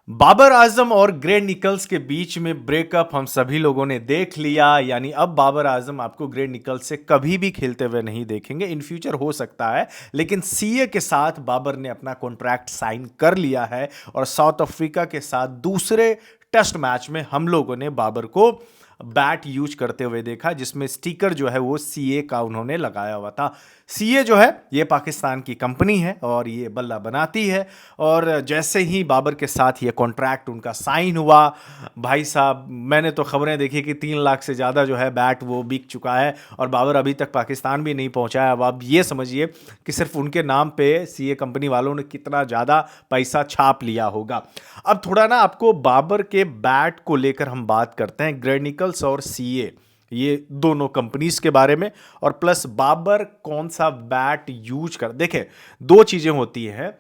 बाबर आजम और grey Nicholls के बीच में ब्रेकअप हम सभी लोगों ने देख लिया। यानी अब बाबर आजम आपको ग्रे निकल्स से कभी भी खेलते हुए नहीं देखेंगे। इन फ्यूचर हो सकता है, लेकिन सीए के साथ बाबर ने अपना कॉन्ट्रैक्ट साइन कर लिया है और साउथ अफ्रीका के साथ दूसरे टेस्ट मैच में हम लोगों ने बाबर को बैट यूज करते हुए देखा, जिसमें स्टिकर जो है वो सीए का उन्होंने लगाया हुआ था। सीए जो है ये पाकिस्तान की कंपनी है और ये बल्ला बनाती है। और जैसे ही बाबर के साथ ये कॉन्ट्रैक्ट उनका साइन हुआ, भाई साहब मैंने तो खबरें देखी कि 3 लाख से ज़्यादा जो है बैट वो बिक चुका है और बाबर अभी तक पाकिस्तान भी नहीं पहुंचा है। अब आप ये समझिए कि सिर्फ उनके नाम पे सीए कंपनी वालों ने कितना ज़्यादा पैसा छाप लिया होगा। अब थोड़ा ना आपको बाबर के बैट को लेकर हम बात करते हैं, ग्रे निकल्स और सीए, ये दोनों कंपनीज के बारे में, और प्लस बाबर कौन सा बैट यूज कर। देखें, दो चीजें होती हैं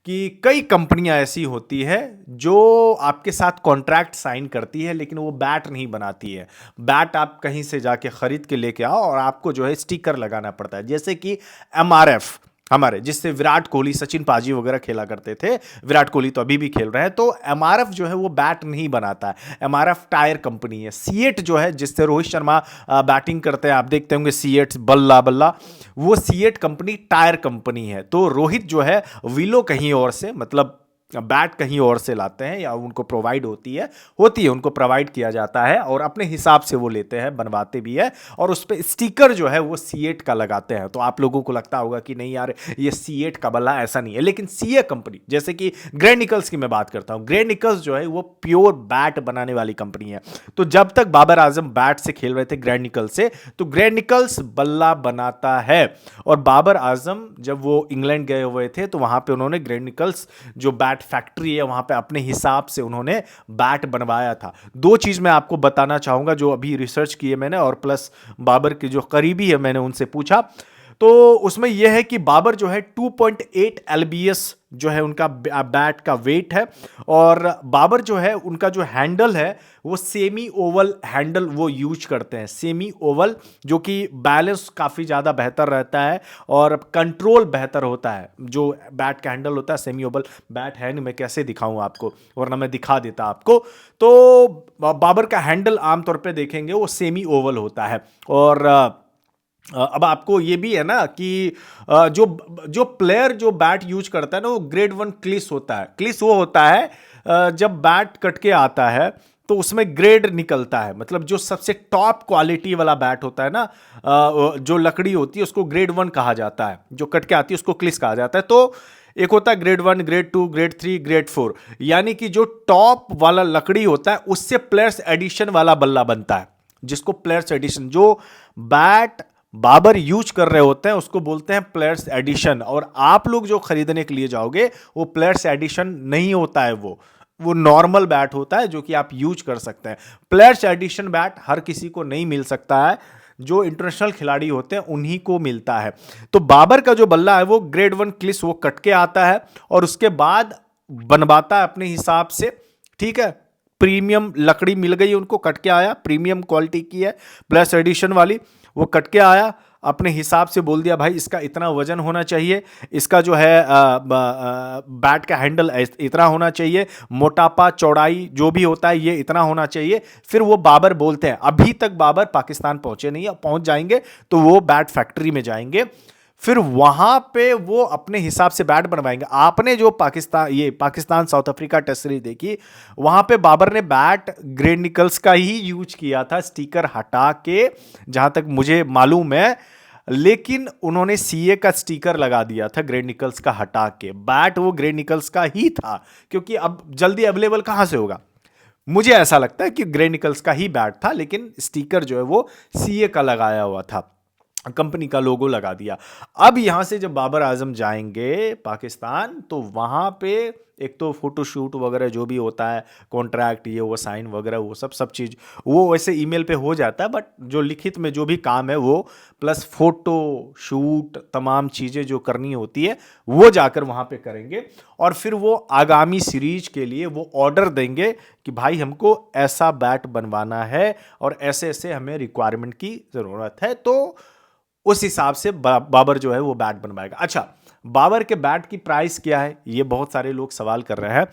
कि कई कंपनियां ऐसी होती है जो आपके साथ कॉन्ट्रैक्ट साइन करती है लेकिन वो बैट नहीं बनाती है। बैट आप कहीं से जाके खरीद के लेके आओ और आपको जो है स्टिकर लगाना पड़ता है, जैसे कि एमआरएफ हमारे, जिससे विराट कोहली, सचिन पाजी वगैरह खेला करते थे। विराट कोहली तो अभी भी खेल रहे हैं। तो एमआरएफ जो है वो बैट नहीं बनाता है, एमआरएफ टायर कंपनी है। सीएट जो है जिससे रोहित शर्मा बैटिंग करते हैं, आप देखते होंगे सीएट बल्ला बल्ला, वो सीएट कंपनी टायर कंपनी है। तो रोहित जो है विलो कहीं और से, मतलब बैट कहीं और से लाते हैं या उनको प्रोवाइड होती है उनको प्रोवाइड किया जाता है और अपने हिसाब से वो लेते हैं, बनवाते भी है और उस पर स्टिकर जो है वो सीएट का लगाते हैं। तो आप लोगों को लगता होगा कि नहीं यार ये सीएट का बल्ला, ऐसा नहीं है। लेकिन सीए कंपनी, जैसे कि ग्रे निकल्स की मैं बात करता हूं, ग्रे निकल्स जो है वो प्योर बैट बनाने वाली कंपनी है। तो जब तक बाबर आजम बैट से खेल रहे थे ग्रे निकल्स से, तो ग्रे निकल्स बल्ला बनाता है। और बाबर आजम जब वो इंग्लैंड गए हुए थे तो वहां पे उन्होंने ग्रे निकल्स जो बैट फैक्ट्री है वहां पे अपने हिसाब से उन्होंने बैट बनवाया था। दो चीज मैं आपको बताना चाहूंगा जो अभी रिसर्च की है मैंने, और प्लस बाबर के जो करीबी है मैंने उनसे पूछा, तो उसमें यह है कि बाबर जो है 2.8 एलबीएस जो है उनका बैट का वेट है। और बाबर जो है उनका जो हैंडल है वो सेमी ओवल हैंडल वो यूज करते हैं, सेमी ओवल, जो कि बैलेंस काफ़ी ज़्यादा बेहतर रहता है और कंट्रोल बेहतर होता है। जो बैट का हैंडल होता है सेमी ओवल, बैट है नहीं, मैं कैसे दिखाऊं आपको, वरना मैं दिखा देता आपको। तो बाबर का हैंडल आमतौर पे देखेंगे वो सेमी ओवल होता है। और अब आपको ये भी है ना कि जो जो प्लेयर जो बैट यूज करता है ना वो ग्रेड 1 क्लिस होता है। क्लिस वो होता है जब बैट कट के आता है तो उसमें ग्रेड निकलता है, मतलब जो सबसे टॉप क्वालिटी वाला बैट होता है ना, जो लकड़ी होती है उसको ग्रेड 1 कहा जाता है, जो कट के आती है उसको क्लिस कहा जाता है। तो एक होता है ग्रेड 1, ग्रेड 2, ग्रेड 3, ग्रेड 4, यानी कि जो टॉप वाला लकड़ी होता है उससे प्लेयर्स एडिशन वाला बल्ला बनता है, जिसको प्लेयर्स एडिशन, जो बैट बाबर यूज कर रहे होते हैं उसको बोलते हैं प्लेयर्स एडिशन। और आप लोग जो खरीदने के लिए जाओगे वो प्लेयर्स एडिशन नहीं होता है, वो नॉर्मल बैट होता है जो कि आप यूज कर सकते हैं। प्लेयर्स एडिशन बैट हर किसी को नहीं मिल सकता है, जो इंटरनेशनल खिलाड़ी होते हैं उन्हीं को मिलता है। तो बाबर का जो बल्ला है वो ग्रेड 1 क्लिस वो कट के आता है और उसके बाद बनवाता है अपने हिसाब से, ठीक है। प्रीमियम लकड़ी मिल गई उनको, कट के आया, प्रीमियम क्वालिटी की है, प्लस एडिशन वाली, वो कट के आया, अपने हिसाब से बोल दिया भाई इसका इतना वजन होना चाहिए, इसका जो है बैट का हैंडल इतना होना चाहिए, मोटापा चौड़ाई जो भी होता है ये इतना होना चाहिए। फिर वो बाबर बोलते हैं, अभी तक बाबर पाकिस्तान पहुंचे नहीं है, पहुंच जाएंगे तो वो बैट फैक्ट्री में जाएंगे, फिर वहां पे वो अपने हिसाब से बैट बनवाएंगे। आपने जो Pakistan South Africa test series देखी, वहां पे बाबर ने बैट ग्रे निकल्स का ही यूज किया था, स्टिकर हटा के, जहां तक मुझे मालूम है। लेकिन उन्होंने सीए का स्टिकर लगा दिया था ग्रे निकल्स का हटा के। बैट वो ग्रे निकल्स का ही था, क्योंकि अब जल्दी अवेलेबल कहां से होगा। मुझे ऐसा लगता है कि ग्रे निकल्स का ही बैट था, लेकिन स्टिकर जो है वो सीए का लगाया हुआ था, कंपनी का लोगो लगा दिया। अब यहां से जब बाबर आजम जाएंगे पाकिस्तान तो वहां पे एक तो फोटोशूट वगैरह जो भी होता है, कॉन्ट्रैक्ट ये वो साइन वगैरह, वो सब चीज़ वो वैसे ईमेल पे हो जाता है, बट जो लिखित में जो भी काम है वो प्लस फोटो शूट तमाम चीज़ें जो करनी होती है वो जाकर वहाँ पे करेंगे। और फिर वो आगामी सीरीज के लिए वो ऑर्डर देंगे कि भाई हमको ऐसा बैट बनवाना है और ऐसे ऐसे हमें रिक्वायरमेंट की ज़रूरत है। तो उस हिसाब से बाबर जो है वो बैट बनवाएगा। अच्छा, बाबर के बैट की प्राइस क्या है, ये बहुत सारे लोग सवाल कर रहे हैं।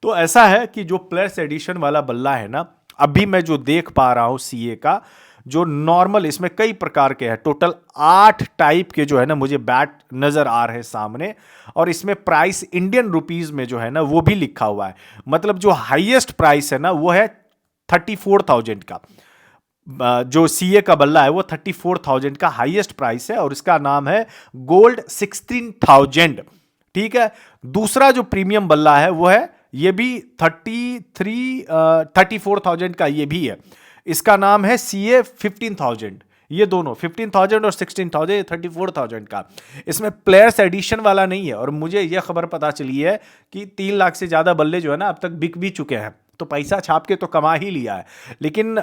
तो ऐसा है कि जो प्लेयर्स एडिशन वाला बल्ला है ना, अभी मैं जो देख पा रहा हूं सीए का, जो नॉर्मल, इसमें कई प्रकार के हैं, टोटल 8 टाइप के जो है ना मुझे बैट नजर आ रहे हैं सामने। और इसमें प्राइस इंडियन रुपीज में जो है ना वो भी लिखा हुआ है। मतलब जो हाईएस्ट प्राइस है ना वो है 34,000 का। जो सीए का बल्ला है वो 34,000 का हाईएस्ट प्राइस है, और इसका नाम है गोल्ड 16,000। ठीक है। दूसरा जो प्रीमियम बल्ला है वो है, ये भी 34,000 का ये भी है। इसका नाम है सीए 15,000। ये दोनों 15,000 और 16,000, 34,000 का। इसमें प्लेयर्स एडिशन वाला नहीं है। और मुझे यह खबर पता चली है कि 3 लाख से ज्यादा बल्ले जो है ना अब तक बिक भी चुके हैं। तो पैसा छाप के तो कमा ही लिया है, लेकिन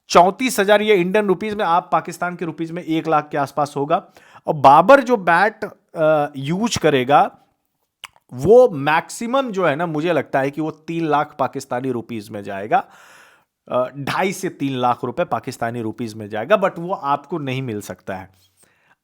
34,000 ये इंडियन रुपीज में, आप पाकिस्तान के रुपीज में 1 लाख के आसपास होगा। और बाबर जो बैट यूज करेगा वो मैक्सिमम जो है ना मुझे लगता है कि वो 3 लाख पाकिस्तानी रुपीज में जाएगा। 2.5 से 3 लाख रुपए पाकिस्तानी रुपीज में जाएगा। बट वो आपको नहीं मिल सकता है,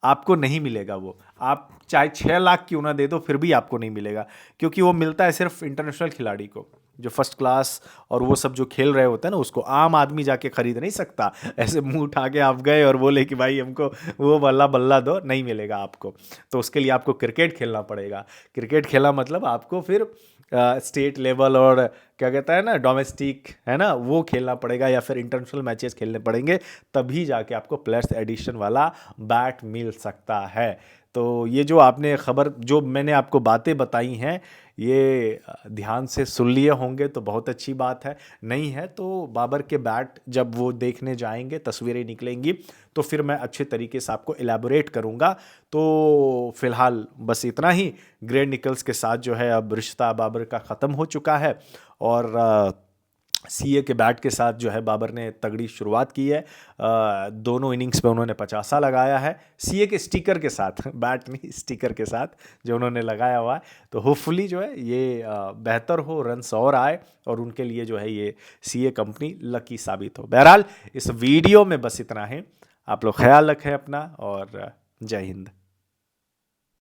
आपको नहीं मिलेगा। वो आप चाहे 6 लाख क्यों ना दे दो फिर भी आपको नहीं मिलेगा, क्योंकि वो मिलता है सिर्फ इंटरनेशनल खिलाड़ी को, जो फर्स्ट क्लास और वो सब जो खेल रहे होते हैं ना, उसको आम आदमी जाके खरीद नहीं सकता। ऐसे मुंह उठा के आप गए और बोले कि भाई हमको वो बल्ला बल्ला दो, नहीं मिलेगा आपको। तो उसके लिए आपको क्रिकेट खेलना पड़ेगा। क्रिकेट खेला मतलब आपको फिर स्टेट लेवल और क्या कहता है ना डोमेस्टिक, है ना, वो खेलना पड़ेगा, या फिर इंटरनेशनल मैचेस खेलने पड़ेंगे, तभी जाके आपको प्लेयर्स एडिशन वाला बैट मिल सकता है। तो ये जो आपने खबर, जो मैंने आपको बातें बताई हैं, ये ध्यान से सुन लिए होंगे तो बहुत अच्छी बात है। नहीं है तो बाबर के बैट जब वो देखने जाएंगे, तस्वीरें निकलेंगी, तो फिर मैं अच्छे तरीके से आपको एलैबोरेट करूंगा। तो फिलहाल बस इतना ही। ग्रेट निकल्स के साथ जो है अब रिश्ता बाबर का ख़त्म हो चुका है, और सीए के बैट के साथ जो है बाबर ने तगड़ी शुरुआत की है। दोनों इनिंग्स में उन्होंने 50 लगाया है, सीए के स्टिकर के साथ, बैट नहीं स्टिकर के साथ जो उन्होंने लगाया हुआ है। तो होपफुली जो है ये बेहतर हो, रन्स और आए, और उनके लिए जो है ये सीए कंपनी लकी साबित हो। बहरहाल इस वीडियो में बस इतना है। आप लोग ख्याल रखें अपना, और जय हिंद।